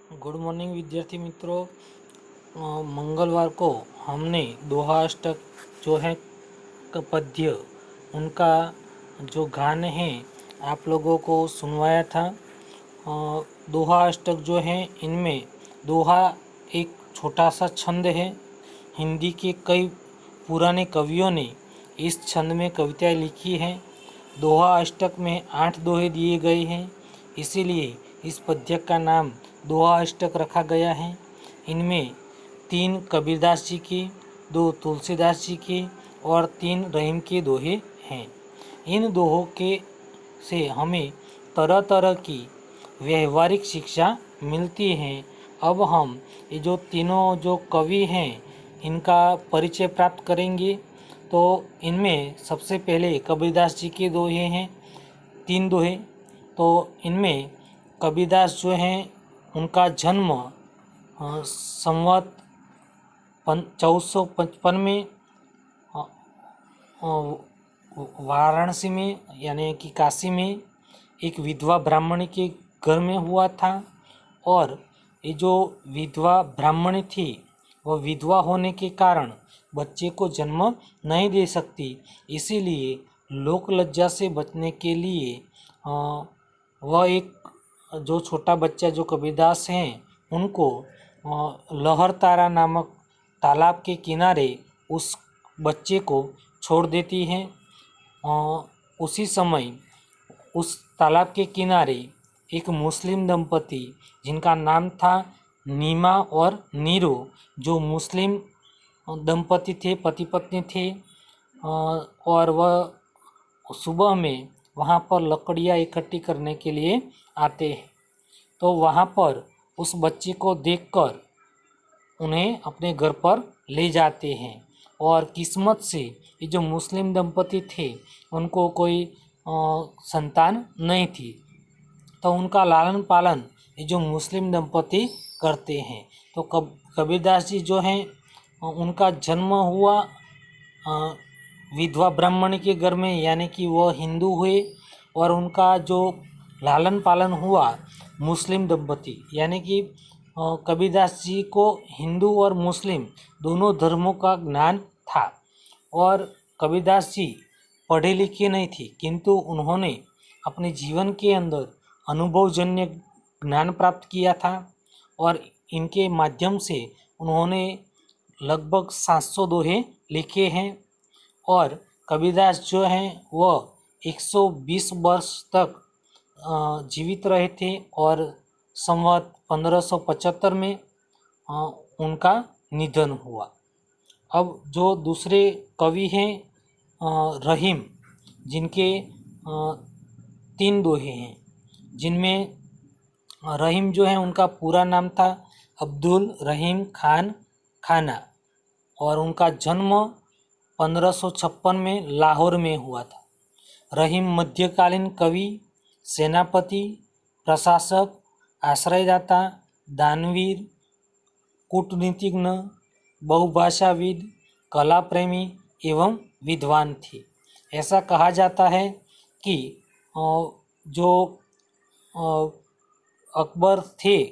Good morning विद्यार्थी मित्रों। मंगलवार को हमने दोहा अष्टक जो है पद्य उनका जो गान है आप लोगों को सुनवाया था। दोहा अष्टक जो है इनमें दोहा एक छोटा सा छंद है। हिंदी के कई पुराने कवियों ने इस छंद में कविताएं लिखी हैं। दोहा अष्टक में 8 दोहे दिए गए हैं, इसीलिए इस पद्य का नाम दोहा अष्टक रखा गया है। इनमें 3 कबीरदास जी के, 2 तुलसीदास जी के और 3 रहीम के दोहे हैं। इन दोहों के से हमें तरह तरह की व्यवहारिक शिक्षा मिलती है। अब हम ये जो तीनों जो कवि हैं इनका परिचय प्राप्त करेंगे। तो इनमें सबसे पहले कबीरदास जी के दोहे हैं, 3 दोहे। तो इनमें कबीरदास जो हैं उनका जन्म संवत 1455 में वाराणसी में यानी कि काशी में एक विधवा ब्राह्मणी के घर में हुआ था। और ये जो विधवा ब्राह्मणी थी वह विधवा होने के कारण बच्चे को जन्म नहीं दे सकती, इसीलिए लोक लज्जा से बचने के लिए वह एक जो छोटा बच्चा जो कबीरदास हैं उनको लहर तारा नामक तालाब के किनारे उस बच्चे को छोड़ देती हैं। उसी समय उस तालाब के किनारे एक मुस्लिम दंपति जिनका नाम था नीमा और नीरो, जो मुस्लिम दंपति थे, पति पत्नी थे, और वह सुबह में वहाँ पर लकड़ियाँ इकट्ठी करने के लिए आते हैं। तो वहाँ पर उस बच्चे को देखकर उन्हें अपने घर पर ले जाते हैं। और किस्मत से ये जो मुस्लिम दंपति थे उनको कोई संतान नहीं थी, तो उनका लालन पालन ये जो मुस्लिम दंपति करते हैं। तो कबीरदास जी जो हैं उनका जन्म हुआ विधवा ब्राह्मणी के घर में, यानी कि वह हिंदू हुए, और उनका जो लालन पालन हुआ मुस्लिम दंपति, यानी कि कबीरदास जी को हिंदू और मुस्लिम दोनों धर्मों का ज्ञान था। और कबीरदास जी पढ़े लिखे नहीं थे, किंतु उन्होंने अपने जीवन के अंदर अनुभवजन्य ज्ञान प्राप्त किया था और इनके माध्यम से उन्होंने लगभग 700 दोहे लिखे हैं। और कबीरदास जो हैं वह 120 वर्ष तक जीवित रहे थे और संवत 1575 में उनका निधन हुआ। अब जो दूसरे कवि हैं रहीम, जिनके 3 दोहे हैं, जिनमें रहीम जो है उनका पूरा नाम था अब्दुल रहीम खान खाना, और उनका जन्म 1556 में लाहौर में हुआ था। रहीम मध्यकालीन कवि, सेनापति, प्रशासक, आश्रयदाता, दानवीर, कूटनीतिज्ञ, बहुभाषाविद, कला प्रेमी एवं विद्वान थे। ऐसा कहा जाता है कि जो अकबर थे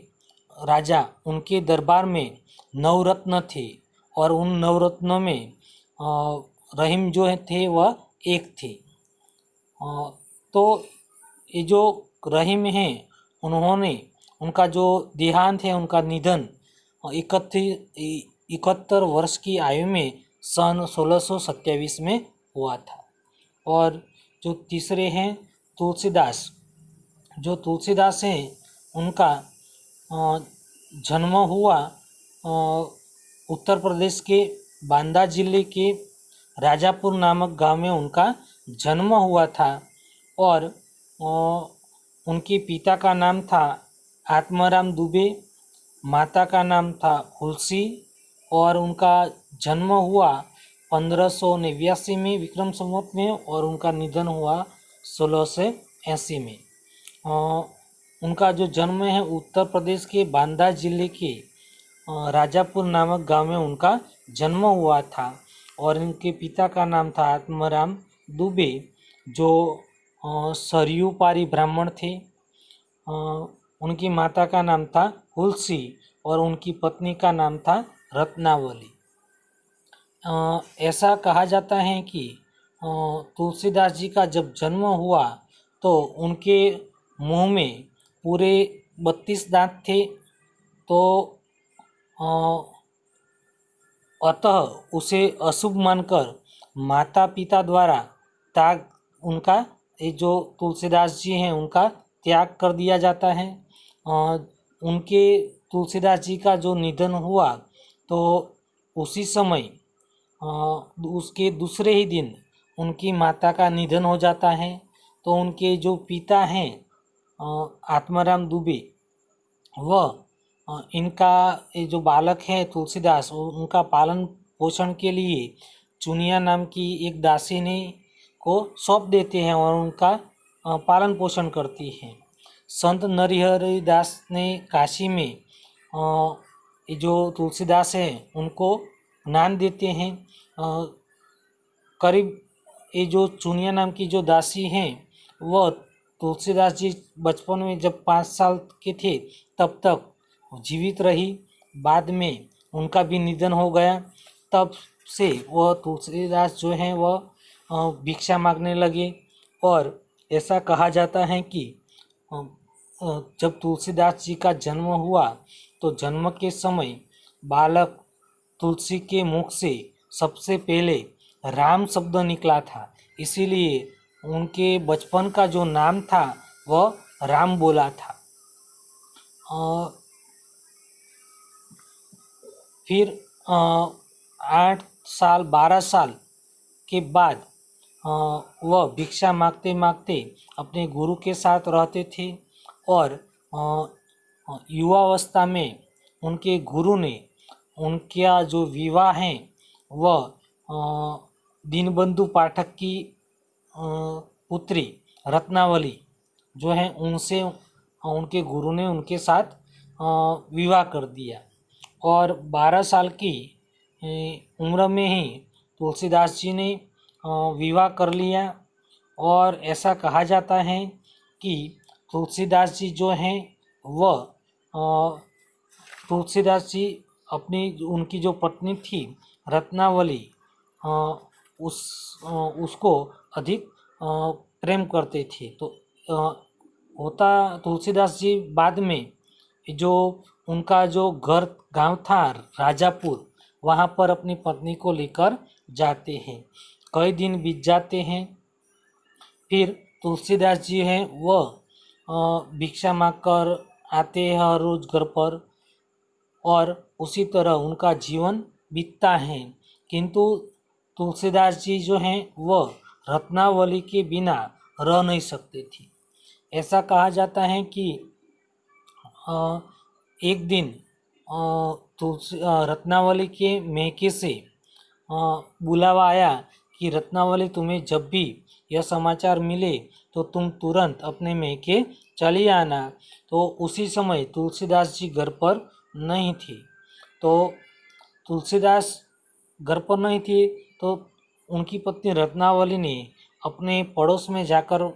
राजा, उनके दरबार में नवरत्न थे और उन नवरत्नों में रहीम जो थे वह एक थे। तो ये जो रहीम हैं उन्होंने उनका जो देहांत है, उनका निधन 71 वर्ष की आयु में सन 1627 में हुआ था। और जो तीसरे हैं तुलसीदास, जो तुलसीदास हैं उनका जन्म हुआ उत्तर प्रदेश के बांदा जिले के राजापुर नामक गांव में उनका जन्म हुआ था। और उनके पिता का नाम था आत्माराम दुबे, माता का नाम था हुलसी, और उनका जन्म हुआ 1589 में विक्रम संवत में और उनका निधन हुआ 1680 में। उनका जो जन्म है उत्तर प्रदेश के बांदा जिले के राजापुर नामक गांव में उनका जन्म हुआ था। और इनके पिता का नाम था आत्माराम दुबे, जो सरयू पारी ब्राह्मण थे। उनकी माता का नाम था हुलसी और उनकी पत्नी का नाम था रत्नावली। ऐसा कहा जाता है कि तुलसीदास जी का जब जन्म हुआ तो उनके मुंह में पूरे 32 दांत थे। तो अतः उसे अशुभ मानकर माता पिता द्वारा त्याग उनका, ये जो तुलसीदास जी हैं उनका त्याग कर दिया जाता है। उनके तुलसीदास जी का जो निधन हुआ तो उसी समय उसके दूसरे ही दिन उनकी माता का निधन हो जाता है। तो उनके जो पिता हैं आत्माराम दुबे, वह इनका ये जो बालक है तुलसीदास, उनका पालन पोषण के लिए चुनिया नाम की एक दासिनी को सौंप देते हैं और उनका पालन पोषण करती हैं। संत नरहरि दास ने काशी में ये जो तुलसीदास है उनको ज्ञान देते हैं। करीब ये जो चुनिया नाम की जो दासी हैं वह तुलसीदास जी बचपन में जब 5 साल के थे तब तक जीवित रही। बाद में उनका भी निधन हो गया। तब से वह तुलसीदास जो हैं वह भिक्षा मांगने लगे। और ऐसा कहा जाता है कि जब तुलसीदास जी का जन्म हुआ तो जन्म के समय बालक तुलसी के मुख से सबसे पहले राम शब्द निकला था, इसीलिए उनके बचपन का जो नाम था वह राम बोला था। फिर 8 साल 12 साल के बाद वह भिक्षा मांगते मांगते अपने गुरु के साथ रहते थे। और युवावस्था में उनके गुरु ने उनका जो विवाह है वह दीनबंधु पाठक की पुत्री रत्नावली जो है उनसे, उनके गुरु ने उनके साथ विवाह कर दिया। और 12 साल की उम्र में ही तुलसीदास जी ने विवाह कर लिया। और ऐसा कहा जाता है कि तुलसीदास जी जो हैं वह तुलसीदास जी अपनी उनकी जो पत्नी थी रत्नावली उसको अधिक प्रेम करते थे। तो होता तुलसीदास जी बाद में जो उनका जो घर गांव था राजापुर, वहाँ पर अपनी पत्नी को लेकर जाते हैं। कई दिन बीत जाते हैं। फिर तुलसीदास जी हैं वह भिक्षा मांगकर आते हैं हर रोज घर पर और उसी तरह उनका जीवन बीतता है। किंतु तुलसीदास जी जो हैं वह रत्नावली के बिना रह नहीं सकते थे। ऐसा कहा जाता है कि एक दिन तुलसी रत्नावली के मैके से बुलावा आया कि रत्नावली तुम्हें जब भी यह समाचार मिले तो तुम तुरंत अपने मैके चली आना। तो उसी समय तुलसीदास जी घर पर नहीं थे। तो तुलसीदास घर पर नहीं थे तो उनकी पत्नी रत्नावली ने अपने पड़ोस में जाकर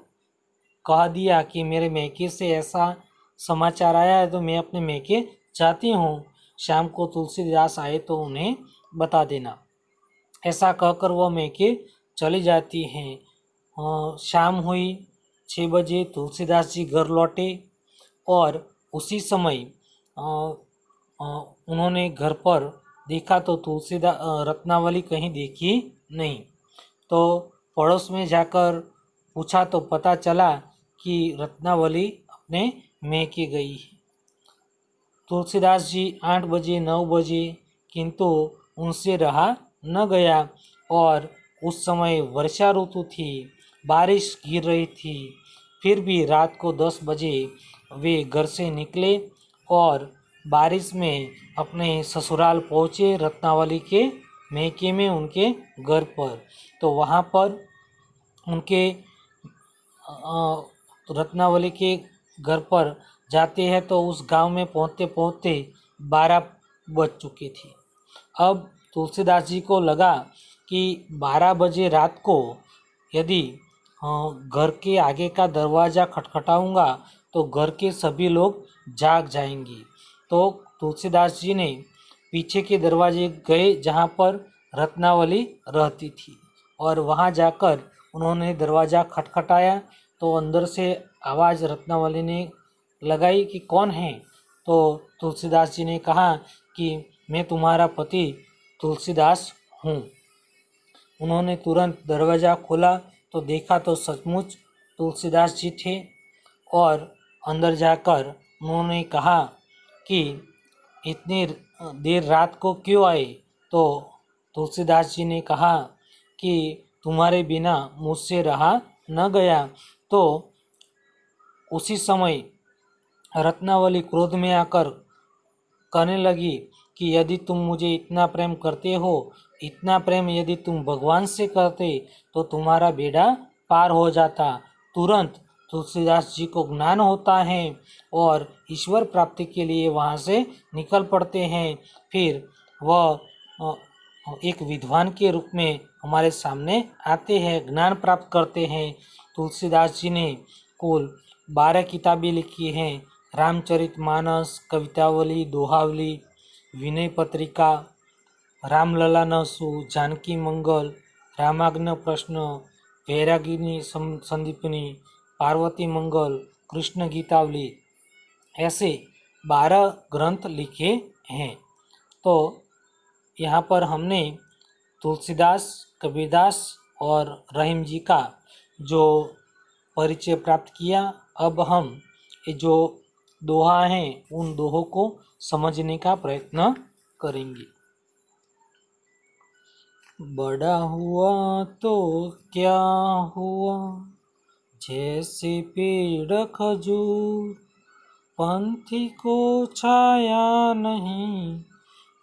कह दिया कि मेरे मैके से ऐसा समाचार आया है तो मैं अपने मैके चाहती हूँ, शाम को तुलसीदास आए तो उन्हें बता देना। ऐसा कहकर वह मैके चली जाती हैं। शाम हुई 6 बजे तुलसीदास जी घर लौटे और उसी समय उन्होंने घर पर देखा तो रत्नावली कहीं देखी नहीं। तो पड़ोस में जाकर पूछा तो पता चला कि रत्नावली अपने मैके गई है। तुलसीदास जी 8 बजे 9 बजे, किंतु उनसे रहा न गया। और उस समय वर्षा ऋतु थी, बारिश गिर रही थी। फिर भी रात को 10 बजे वे घर से निकले और बारिश में अपने ससुराल पहुँचे रत्नावली के मैके में उनके घर पर। तो वहाँ पर उनके रत्नावली के घर पर जाते हैं तो उस गांव में पहुँचते पहुँचते 12 बज चुके थे। अब तुलसीदास जी को लगा कि 12 बजे रात को यदि घर के आगे का दरवाज़ा खटखटाऊंगा तो घर के सभी लोग जाग जाएंगे। तो तुलसीदास जी ने पीछे के दरवाजे गए जहाँ पर रत्नावली रहती थी, और वहाँ जाकर उन्होंने दरवाज़ा खटखटाया। तो अंदर से आवाज़ रत्नावली ने लगाई कि कौन है। तो तुलसीदास जी ने कहा कि मैं तुम्हारा पति तुलसीदास हूँ। उन्होंने तुरंत दरवाज़ा खोला तो देखा तो सचमुच तुलसीदास जी थे, और अंदर जाकर उन्होंने कहा कि इतनी देर रात को क्यों आए। तो तुलसीदास जी ने कहा कि तुम्हारे बिना मुझसे रहा न गया। तो उसी समय रत्नावली क्रोध में आकर कहने लगी कि यदि तुम मुझे इतना प्रेम करते हो, इतना प्रेम यदि तुम भगवान से करते तो तुम्हारा बेड़ा पार हो जाता। तुरंत तुलसीदास जी को ज्ञान होता है और ईश्वर प्राप्ति के लिए वहाँ से निकल पड़ते हैं। फिर वह एक विद्वान के रूप में हमारे सामने आते हैं, ज्ञान प्राप्त करते हैं। तुलसीदास जी ने कुल 12 किताबें लिखी हैं। रामचरितमानस, कवितावली, दोहावली, विनय पत्रिका, रामलला नसु, जानकी मंगल, रामाज्ञ प्रश्न, वैरागिनी संदीपनी, पार्वती मंगल, कृष्ण गीतावली, ऐसे 12 ग्रंथ लिखे हैं। तो यहाँ पर हमने तुलसीदास, कबीरदास और रहीम जी का जो परिचय प्राप्त किया। अब हम ये जो दोहा हैं उन दोहों को समझने का प्रयत्न करेंगे। बड़ा हुआ तो क्या हुआ, जैसे पेड़ खजूर, पंथी को छाया नहीं,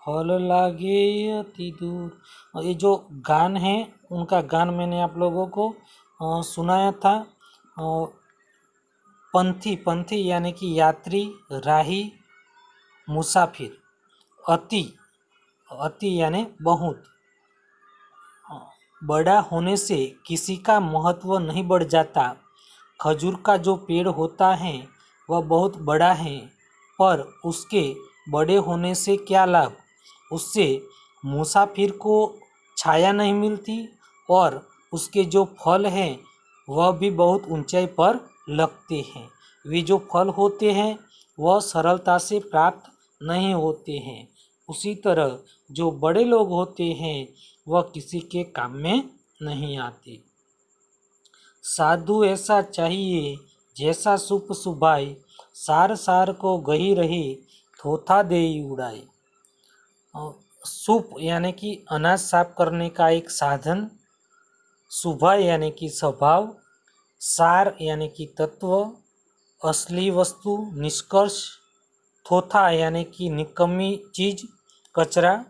फल लागे अति दूर। ये जो गान है उनका गान मैंने आप लोगों को सुनाया था। पंथी यानी कि यात्री, राही, मुसाफिर। अति यानी बहुत। बड़ा होने से किसी का महत्व नहीं बढ़ जाता। खजूर का जो पेड़ होता है वह बहुत बड़ा है, पर उसके बड़े होने से क्या लाभ। उससे मुसाफिर को छाया नहीं मिलती, और उसके जो फल हैं वह भी बहुत ऊंचाई पर लगते हैं। वे जो फल होते हैं वह सरलता से प्राप्त नहीं होते हैं। उसी तरह जो बड़े लोग होते हैं वह किसी के काम में नहीं आते। साधु ऐसा चाहिए जैसा सुप सुभाए, सार सार को गही रही, थोथा दे उड़ाए। सूप यानी कि अनाज साफ करने का एक साधन, सुभा यानी कि स्वभाव, सार यानी कि तत्व, असली वस्तु, निष्कर्ष, थोथा यानी कि निकम्मी चीज, कचरा।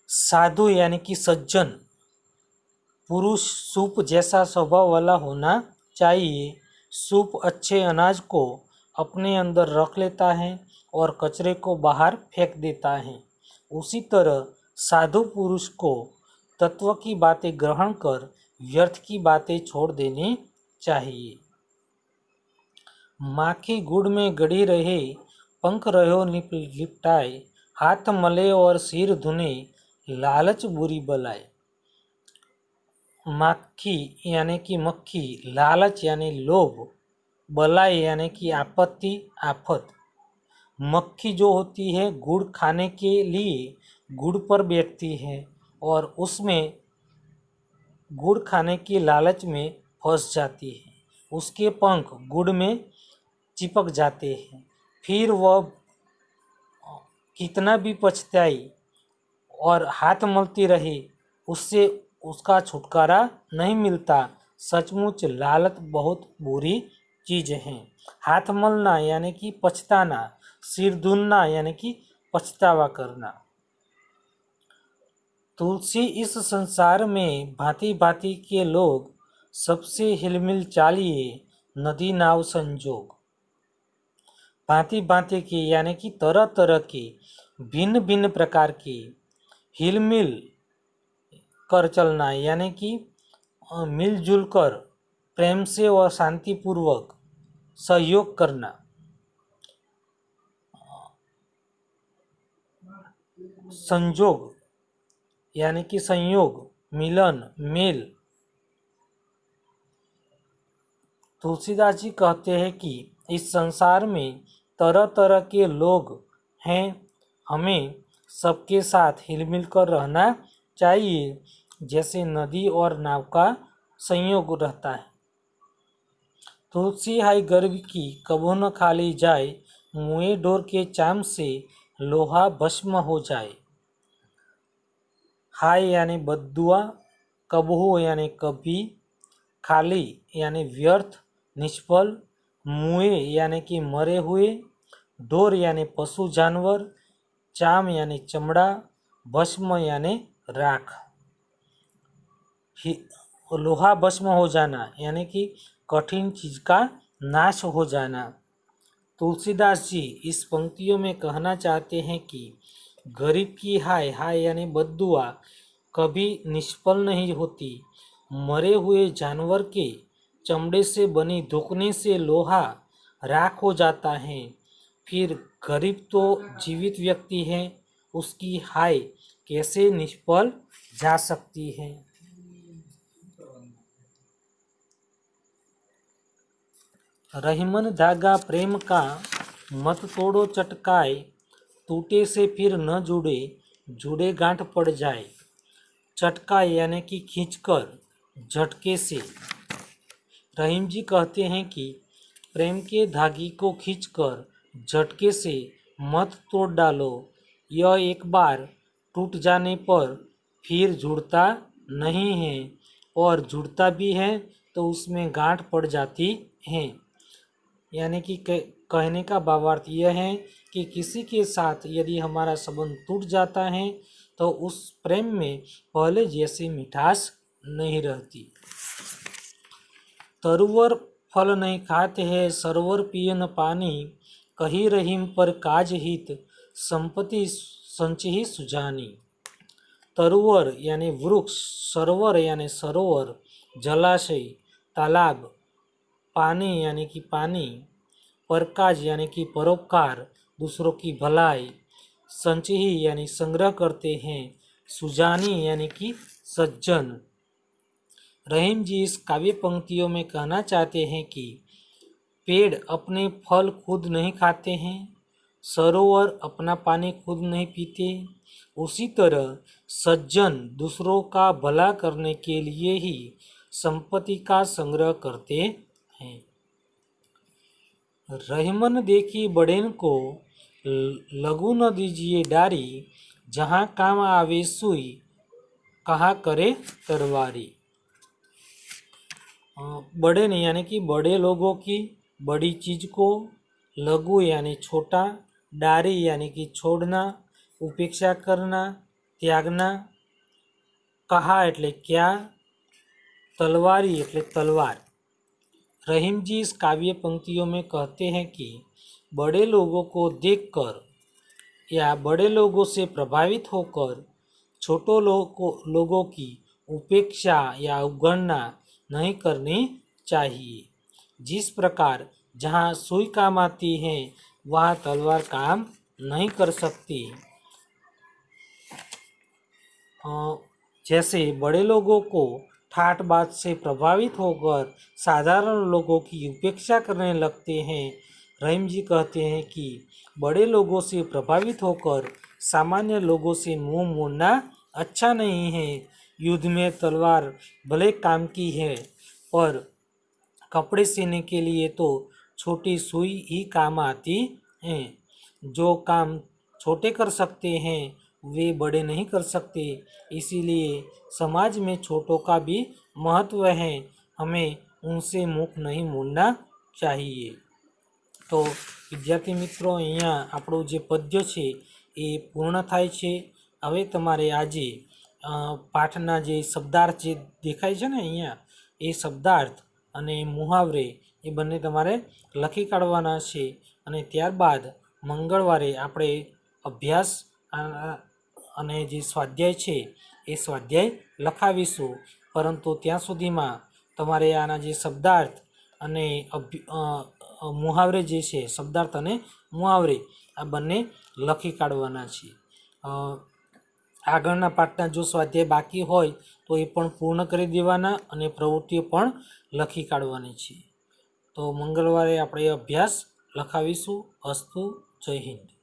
साधु यानी कि सज्जन पुरुष सूप जैसा स्वभाव वाला होना चाहिए। सूप अच्छे अनाज को अपने अंदर रख लेता है और कचरे को बाहर फेंक देता है। उसी तरह साधु पुरुष को तत्व की बातें ग्रहण कर व्यर्थ की बातें छोड़ देनी चाहिए। माखी गुड़ में गड़ी रहे, पंख रहो लिपटाए, हाथ मले और सिर धुने, लालच बुरी बलाए। माखी यानी कि मक्खी, लालच यानी लोभ, बलाई यानी कि आपत्ति, आफत। मक्खी जो होती है गुड़ खाने के लिए गुड़ पर बैठती है और उसमें गुड़ खाने की लालच में फंस जाती है। उसके पंख गुड़ में चिपक जाते हैं। फिर वह कितना भी पछताई और हाथ मलती रहे, उससे उसका छुटकारा नहीं मिलता। सचमुच लालच बहुत बुरी चीज़ है। हाथ मलना यानी कि पछताना, सिर धुनना यानी कि पछतावा करना। तुलसी इस संसार में भांति भांति के लोग, सबसे हिलमिल चालिए नदी नाव संजोग। भांति भांति की यानी कि तरह तरह की, भिन्न भिन्न प्रकार की, हिलमिल कर चलना यानी कि मिलजुल कर प्रेम से और शांतिपूर्वक सहयोग करना। संजोग यानी कि संयोग, मिलन, मेल। तुलसीदास जी कहते हैं कि इस संसार में तरह तरह के लोग हैं, हमें सबके साथ हिलमिल कर रहना चाहिए, जैसे नदी और नाव का संयोग रहता है। तुलसी हाय गर्भ की कबो न खाली जाए, मुए डोर के चाम से लोहा भस्म हो जाए। हाय यानी बद्दुआ, कबहू यानी कभी, खाली यानी व्यर्थ, निष्फल, मुए यानी कि मरे हुए, डोर यानी पशु जानवर, चाम यानी चमड़ा, भस्म यानी राख। लोहा भस्म हो जाना यानी कि कठिन चीज का नाश हो जाना। तुलसीदास जी इस पंक्तियों में कहना चाहते हैं कि गरीब की हाय, हाय यानी बद्दुआ कभी निष्फल नहीं होती। मरे हुए जानवर के चमड़े से बनी धुकने से लोहा राख हो जाता है। फिर गरीब तो जीवित व्यक्ति है, उसकी हाय कैसे निष्फल जा सकती है। रहीमन धागा प्रेम का मत तोड़ो चटकाए, टूटे से फिर न जुड़े, जुड़े गांठ पड़ जाए। चटकाए यानी कि खींचकर, झटके से। रहीम जी कहते हैं कि प्रेम के धागे को खींचकर झटके से मत तोड़ डालो, यह एक बार टूट जाने पर फिर जुड़ता नहीं है, और जुड़ता भी है तो उसमें गांठ पड़ जाती है। यानी कि कहने का भावार्थ यह है कि किसी के साथ यदि हमारा संबंध टूट जाता है तो उस प्रेम में पहले जैसी मिठास नहीं रहती। तरुवर फल नहीं खाते हैं, सरोवर पिए न पानी, कही रहीम पर काज हित, संपत्ति संचही सुजानी। तरुवर यानी वृक्ष, सरोवर यानी सरोवर, जलाशय, तालाब, पानी यानी कि पानी, परकाज यानी कि परोपकार, दूसरों की भलाई, संचही यानी संग्रह करते हैं, सुजानी यानी कि सज्जन। रहीम जी इस काव्य पंक्तियों में कहना चाहते हैं कि पेड़ अपने फल खुद नहीं खाते हैं, सरोवर अपना पानी खुद नहीं पीते, उसी तरह सज्जन दूसरों का भला करने के लिए ही संपत्ति का संग्रह करते हैं। रहीमन देखी बड़ेन को, लघु न दीजिए डारी, जहाँ काम आवे सुई, कहा करे तरवारी। बड़े नहीं यानी कि बड़े लोगों की बड़ी चीज को, लघु यानी छोटा, डारी यानी कि छोड़ना, उपेक्षा करना, त्यागना, कहा એટલે क्या, तलवारी એટલે तलवार। रहीम जी इस काव्य पंक्तियों में कहते हैं कि बड़े लोगों को देखकर या बड़े लोगों से प्रभावित होकर छोटों लोगों की उपेक्षा या अवगणना नहीं करनी चाहिए। जिस प्रकार जहाँ सुई काम आती है वहाँ तलवार काम नहीं कर सकती। जैसे बड़े लोगों को ठाट बात से प्रभावित होकर साधारण लोगों की उपेक्षा करने लगते हैं, रहीम जी कहते हैं कि बड़े लोगों से प्रभावित होकर सामान्य लोगों से मुंह मोड़ना अच्छा नहीं है। युद्ध में तलवार भले काम की है, पर कपड़े सीने के लिए तो छोटी सुई ही काम आती है। जो काम छोटे कर सकते हैं वे बड़े नहीं कर सकते, इसीलिए समाज में छोटों का भी महत्व है, हमें उनसे मुख नहीं मोड़ना चाहिए। तो विद्यार्थी मित्रों, અહીંયા આપણું જે પદ્ય છે એ પૂર્ણ થાય છે। હવે તમારે આજે પાઠના જે શબ્દાર્થ જે દેખાય છે ને અહીંયા, એ શબ્દાર્થ અને મુહાવરે એ બંને તમારે લખી કાઢવાના છે, અને ત્યારબાદ મંગળવારે આપણે અભ્યાસ અને જે સ્વાધ્યાય છે એ સ્વાધ્યાય લખાવીશું। પરંતુ ત્યાં સુધીમાં તમારે આના જે શબ્દાર્થ અને મુહાવરે જે છે, શબ્દાર્થ અને મુહાવરે આ બંને લખી કાઢવાના છે। આગળના પાઠના જો સ્વાધ્યાય બાકી હોય તો એ પણ પૂર્ણ કરી દેવાના અને પ્રવૃત્તિઓ પણ લખી કાઢવાની છે. તો મંગળવારે આપણે અભ્યાસ લખાવીશું. અસ્તુ. જય હિન્દ.